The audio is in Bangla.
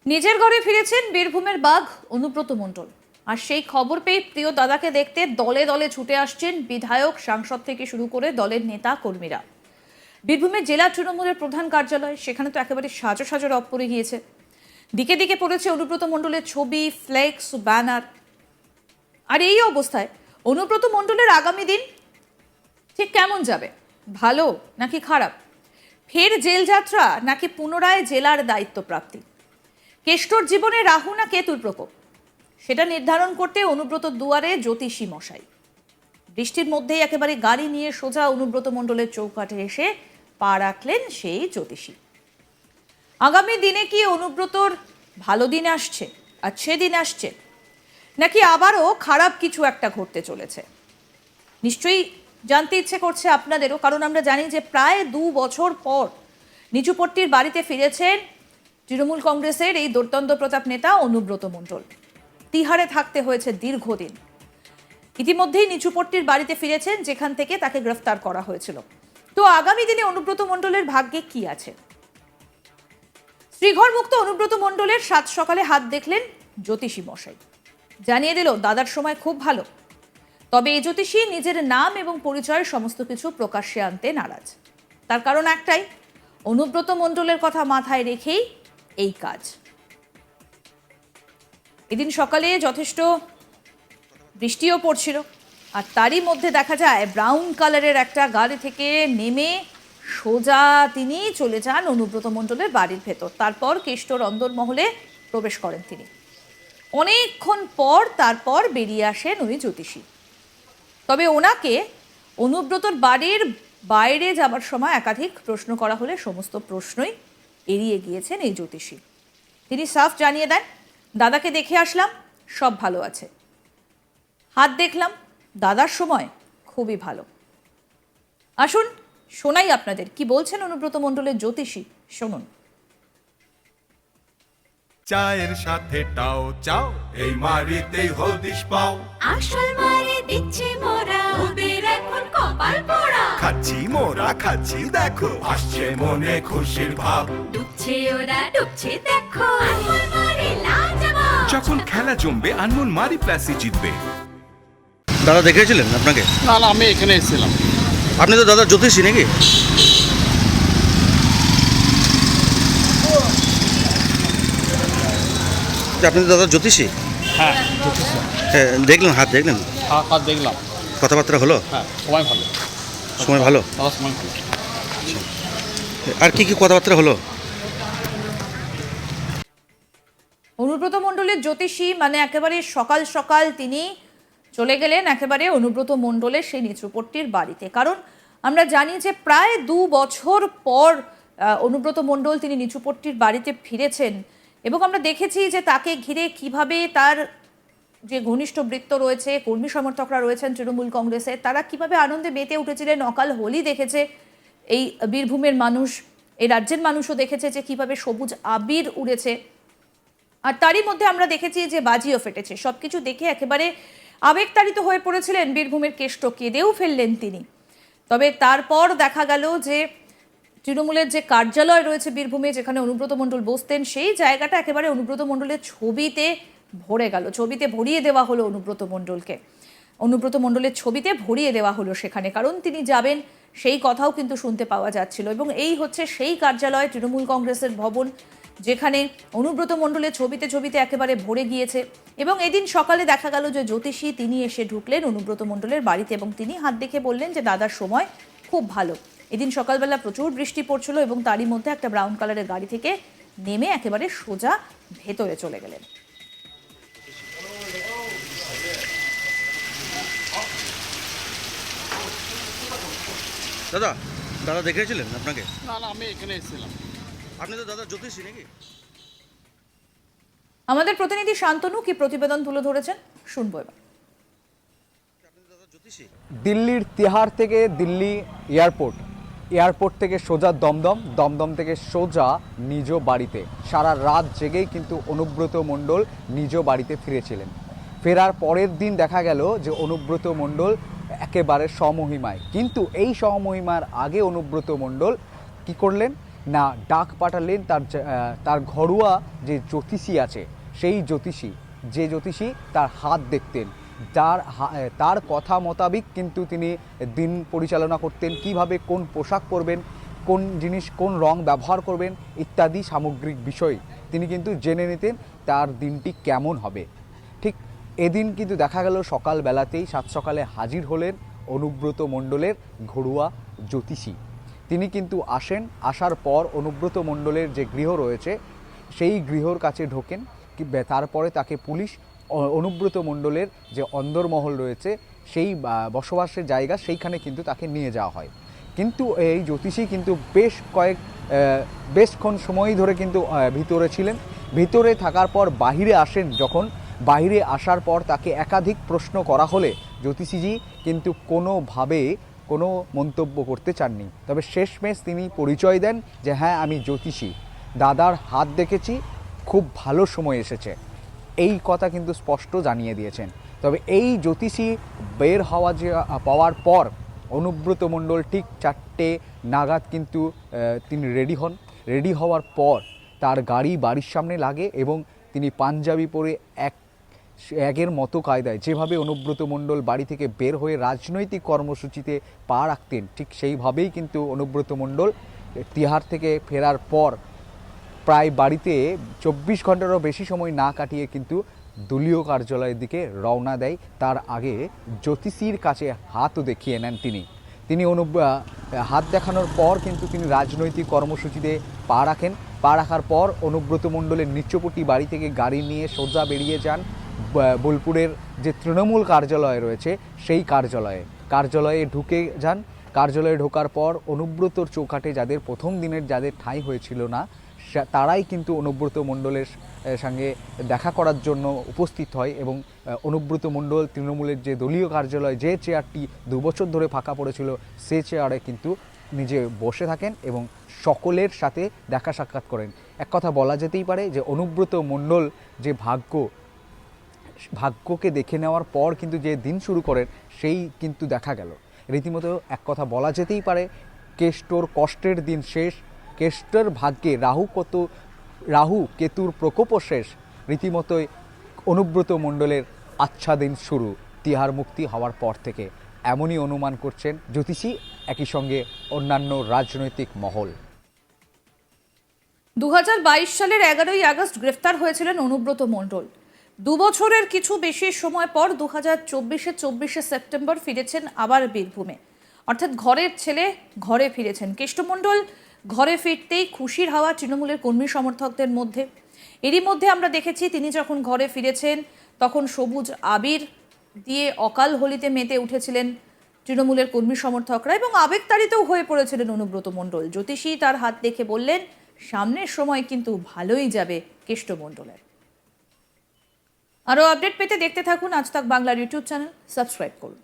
নিজের ঘরে ফিরেছেন বীরভূমের বাঘ অনুব্রত মণ্ডল। আর সেই খবর পেয়ে প্রিয় দাদাকে দেখতে দলে দলে ছুটে আসছেন বিধায়ক, সাংসদ থেকে শুরু করে দলের নেতা কর্মীরা। বীরভূমের জেলা তৃণমূলের প্রধান কার্যালয়, সেখানে তো একেবারে সাজো সাজো রব পড়ে গিয়েছে। দিকে দিকে পড়েছে অনুব্রত মণ্ডলের ছবি, ফ্লেক্স, ব্যানার। আর এই অবস্থায় অনুব্রত মণ্ডলের আগামী দিন ঠিক কেমন যাবে? ভালো নাকি খারাপ? ফের জেল যাত্রা নাকি পুনরায় জেলার দায়িত্ব প্রাপ্তি? কেষ্টর জীবনে রাহু না কেতুর প্রকোপ, সেটা নির্ধারণ করতে অনুব্রত দুয়ারে জ্যোতিষী মশাই। বৃষ্টির মধ্যেই একেবারে গাড়ি নিয়ে সোজা অনুব্রত মণ্ডলের চৌকাঠে এসে পা রাখলেন সেই জ্যোতিষী। আগামী দিনে কি অনুব্রতর ভালো দিন আসছে, আচ্ছে দিন আসছে, নাকি আবারও খারাপ কিছু একটা ঘটতে চলেছে? নিশ্চয়ই জানতে ইচ্ছে করছে আপনাদেরও, কারণ আমরা জানি যে প্রায় 2 বছর পর নিচুপট্টির বাড়িতে ফিরেছেন তৃণমূল কংগ্রেসের এই দুর্দান্ত প্রতাপ নেতা অনুব্রত মণ্ডল। তিহারে থাকতে হয়েছে দীর্ঘদিন। ইতিমধ্যেই নিচুপট্টির বাড়িতে ফিরেছেন, যেখান থেকে তাকে গ্রেফতার করা হয়েছিল। তো আগামী দিনে অনুব্রত মণ্ডলের ভাগ্যে কি আছে? শ্রীঘর মুক্ত অনুব্রত মণ্ডলের সাত সকালে হাত দেখলেন জ্যোতিষী মশাই। জানিয়ে দিল দাদার সময় খুব ভালো। তবে এই জ্যোতিষী নিজের নাম এবং পরিচয়ের সমস্ত কিছু প্রকাশ্যে আনতে নারাজ। তার কারণ একটাই, অনুব্রত মণ্ডলের কথা মাথায় রেখেই এই কাজ। এদিন সকালে যথেষ্ট বৃষ্টিও পড়ছিল, আর তারই মধ্যে দেখা যায় ব্রাউন কালারের একটা গাড়ি থেকে নেমে সোজা তিনি চলে যান অনুব্রত মণ্ডলের বাড়ির ভেতর। তারপর কেষ্টর অন্দরমহলে প্রবেশ করেন তিনি। অনেকক্ষণ পর তারপর বেরিয়ে আসেন ওই জ্যোতিষী। তবে ওনাকে অনুব্রতর বাড়ির বাইরে যাবার সময় একাধিক প্রশ্ন করা হলে সমস্ত প্রশ্নই এড়িয়ে গিয়েছেন এই জ্যোতিষী। তিনি সাফ জানিয়ে দেন, দাদাকে দেখে আসলাম, সব ভালো আছে। হাত দেখলাম, দাদার সময় খুবই ভালো। আসুন শোনাই আপনাদের কি বলছেন অনুব্রত মণ্ডলের জ্যোতিষী, শুনুন। চায়ের সাথে টাও চাও, এই মারিতেই হদিশ পাও। আসল মারি দিচ্ছি মোরা, ওদের এখন কপাল পোড়া। খাচ্ছি মোরা খাচ্ছি, দেখো আসছে মনে খুশির ভাব। ডুবছে ওরা ডুবছে, দেখো আসল মারি লাজবাব। যখন খেলা জমবে আনমোল মারি প্লাসই জিতবে। দাদা দেখেছিলেন আপনাকে? না না, আমি এখানে এসেছিলাম। আপনি তো দাদা জ্যোতিষী নাকি? আপনি তো দাদা জ্যোতিষী? হ্যাঁ জ্যোতিষী। হ্যাঁ, দেখলেন, হাত দেখলেন, হাত দেখলাম। কথাবার্তা হলো? হ্যাঁ, সময় ভালো। সময় ভালো? দাদা সময় ভালো। আর কি কি কথাবার্তা হলো? অনুব্রত মণ্ডলের জ্যোতিষী মানে একেবারে সকাল সকাল তিনি চলে গেলেন একেবারে অনুব্রত মণ্ডলের সেই নিচুপট্টির বাড়িতে। কারণ আমরা জানি যে প্রায় 2 বছর পর অনুব্রত মণ্ডল তিনি নিচুপট্টির বাড়িতে ফিরেছেন, এবং আমরা দেখেছি যে তাকে ঘিরে কিভাবে তার যে ঘনিষ্ঠ বৃত্ত রয়েছে, কর্মী সমর্থকরা রয়েছেন তৃণমূল কংগ্রেসের, তারা কিভাবে আনন্দে মেতে উঠেছিলেন। অকাল হোলি দেখেছে এই বীরভূমের মানুষ, এই রাজ্যের মানুষও দেখেছে যে কিভাবে সবুজ আবির উড়েছে। আর তারই মধ্যে আমরা দেখেছি যে বাজিও ফেটেছে। সবকিছু দেখে একেবারে আবেগতাড়িত হয়ে পড়েছিলেন বীরভূমের কেষ্ট, কেঁদেও ফেললেন তিনি। তবে তারপর দেখা গেল যে তৃণমূলের যে কার্যালয় রয়েছে বীরভূমে, যেখানে অনুব্রত মণ্ডল বসতেন, সেই জায়গাটা একেবারে অনুব্রত মণ্ডলের ছবিতে ভরে গেল। ছবিতে ভরিয়ে দেওয়া হলো অনুব্রত মণ্ডলকে, অনুব্রত মণ্ডলের ছবিতে ভরিয়ে দেওয়া হলো সেখানে। কারণ তিনি যাবেন সেই কথাও কিন্তু শুনতে পাওয়া যাচ্ছিল। এবং এই হচ্ছে সেই কার্যালয়, তৃণমূল কংগ্রেসের ভবন, যেখানে অনুব্রত মণ্ডলের ছবিতে ছবিতে একেবারে ভরে গিয়েছে। এবং এদিন সকালে দেখা গেল যে জ্যোতিষী তিনি এসে ঢুকলেন অনুব্রত মণ্ডলের বাড়িতে, এবং তিনি হাত দেখে বললেন যে দাদার সময় খুব ভালো। এদিন সকালবেলা প্রচুর বৃষ্টি পড়ছিল, এবং তারই মধ্যে একটা ব্রাউন কালারের গাড়ি থেকে নেমে একেবারে সোজা ভেতরে চলে গেলেন। দাদা, দাদা দেখেছিলেন আপনাকে? না না, আমি এখানে এসেছিলাম। আপনি তো দাদা জ্যোতিষী নাকি? আমাদের প্রতিনিধি শান্তনু কি প্রতিবেদন তুলে ধরেছেন, শুনবো এবার। দিল্লির তিহার থেকে দিল্লি এয়ারপোর্ট, এয়ারপোর্ট থেকে সোজা দমদম, দমদম থেকে সোজা নিজ বাড়িতে। সারা রাত জেগেই কিন্তু অনুব্রত মণ্ডল নিজ বাড়িতে ফিরেছিলেন। ফেরার পরের দিন দেখা গেল যে অনুব্রত মণ্ডল একেবারে স্বমহিমায়। কিন্তু এই স্বমহিমার আগে অনুব্রত মণ্ডল কি করলেন? না ডাক পাঠালেন তার ঘরোয়া যে জ্যোতিষী আছে, সেই জ্যোতিষী, যে জ্যোতিষী তার হাত দেখতেন, তার কথা মোতাবিক কিন্তু তিনি দিন পরিচালনা করতেন। কিভাবে কোন পোশাক পরবেন, কোন জিনিস কোন রং ব্যবহার করবেন ইত্যাদি সামগ্রিক বিষয় তিনি কিন্তু জেনে নিতেন তার দিনটি কেমন হবে। ঠিক এদিন কিন্তু দেখা গেল সকালবেলাতেই সাত সকালে হাজির হলেন অনুব্রত মণ্ডলের ঘরোয়া জ্যোতিষী। তিনি কিন্তু আসার পর অনুব্রত মণ্ডলের যে গৃহ রয়েছে সেই গৃহর কাছে ঢোকেন। তারপরে তাকে পুলিশ অনুব্রত মণ্ডলের যে অন্দরমহল রয়েছে সেই বসবাসের জায়গা সেইখানে কিন্তু তাকে নিয়ে যাওয়া হয়। কিন্তু এই জ্যোতিষী কিন্তু বেশক্ষণ সময় ধরে কিন্তু ভিতরে ছিলেন। ভিতরে থাকার পর বাহিরে আসেন যখন, বাহিরে আসার পর তাকে একাধিক প্রশ্ন করা হলে জ্যোতিষীজি কিন্তু কোনোভাবে কোনো মন্তব্য করতে চাননি। তবে শেষমেশ তিনি পরিচয় দেন যে হ্যাঁ আমি জ্যোতিষী, দাদার হাত দেখেছি, খুব ভালো সময় এসেছে, এই কথা কিন্তু স্পষ্ট জানিয়ে দিয়েছেন। তবে এই জ্যোতিষী বের পাওয়ার পর অনুব্রত মণ্ডল ঠিক 4টে নাগাদ কিন্তু তিনি রেডি হওয়ার পর তার গাড়ি বাড়ির সামনে লাগে এবং তিনি পাঞ্জাবি পরে একের মতো কায়দায় যেভাবে অনুব্রত মণ্ডল বাড়ি থেকে বের হয়ে রাজনৈতিক কর্মসূচিতে পা রাখতেন ঠিক সেইভাবেই কিন্তু অনুব্রত মণ্ডল তিহার থেকে ফেরার পর প্রায় বাড়িতে 24 ঘন্টারও বেশি সময় না কাটিয়ে কিন্তু দলীয় কার্যালয়ের দিকে রওনা দেয়। তার আগে জ্যোতিষীর কাছে হাতও দেখিয়ে নেন তিনি। হাত দেখানোর পর কিন্তু তিনি রাজনৈতিক কর্মসূচিতে পা রাখেন। পা রাখার পর অনুব্রত মণ্ডলের নিচপটি বাড়ি থেকে গাড়ি নিয়ে সোজা বেরিয়ে যান বোলপুরের যে তৃণমূল কার্যালয় রয়েছে সেই কার্যালয়ে ঢুকে যান। কার্যালয়ে ঢোকার পর অনুব্রতর চৌকাঠে যাদের প্রথম দিনের যাদের ঠাঁই হয়েছিল না তারাই কিন্তু অনুব্রত মণ্ডলের সঙ্গে দেখা করার জন্য উপস্থিত হয় এবং অনুব্রত মণ্ডল তৃণমূলের যে দলীয় কার্যালয়, যে চেয়ারটি 2 বছর ধরে ফাঁকা পড়েছিল, সে চেয়ারে কিন্তু নিজে বসে থাকেন এবং সকলের সাথে দেখা সাক্ষাৎ করেন। এক কথা বলা যেতেই পারে যে অনুব্রত মণ্ডল যে ভাগ্যকে দেখে নেওয়ার পর কিন্তু যে দিন শুরু করেন সেই কিন্তু দেখা গেল। রীতিমতো এক কথা বলা যেতেই পারে কেষ্টর কষ্টের দিন শেষ, কেষ্টর ভাগ্যে রাহু কেতুর প্রকোপও শেষ। রীতিমতোই অনুব্রত মণ্ডলের আচ্ছা দিন শুরু তিহার মুক্তি হওয়ার পর থেকে, এমনই অনুমান করছেন জ্যোতিষী, একই সঙ্গে অন্যান্য রাজনৈতিক মহল। 2022 সালের 11ই আগস্ট গ্রেফতার হয়েছিলেন অনুব্রত মণ্ডল। 2 বছরের কিছু বেশি সময় পর 24শে সেপ্টেম্বর ফিরেছেন আবার বীরভূমে। অর্থাৎ ঘরের ছেলে ঘরে ফিরেছেন। কেষ্ট মণ্ডল ঘরে ফিরতেই খুশির হাওয়া তৃণমূলের কর্মী সমর্থকদের মধ্যে। এরই মধ্যে আমরা দেখেছি তিনি যখন ঘরে ফিরেছেন তখন সবুজ আবির দিয়ে অকাল হোলিতে মেতে উঠেছিলেন তৃণমূলের কর্মী সমর্থকরা এবং আবেগতাড়িতও হয়ে পড়েছিলেন অনুব্রত মণ্ডল। জ্যোতিষী তার হাত দেখে বললেন সামনের সময় কিন্তু ভালোই যাবে কেষ্ট মণ্ডলের। আরও আপডেট পেতে দেখতে থাকুন আজ তাক বাংলার ইউটিউব চ্যানেল, সাবস্ক্রাইব করুন।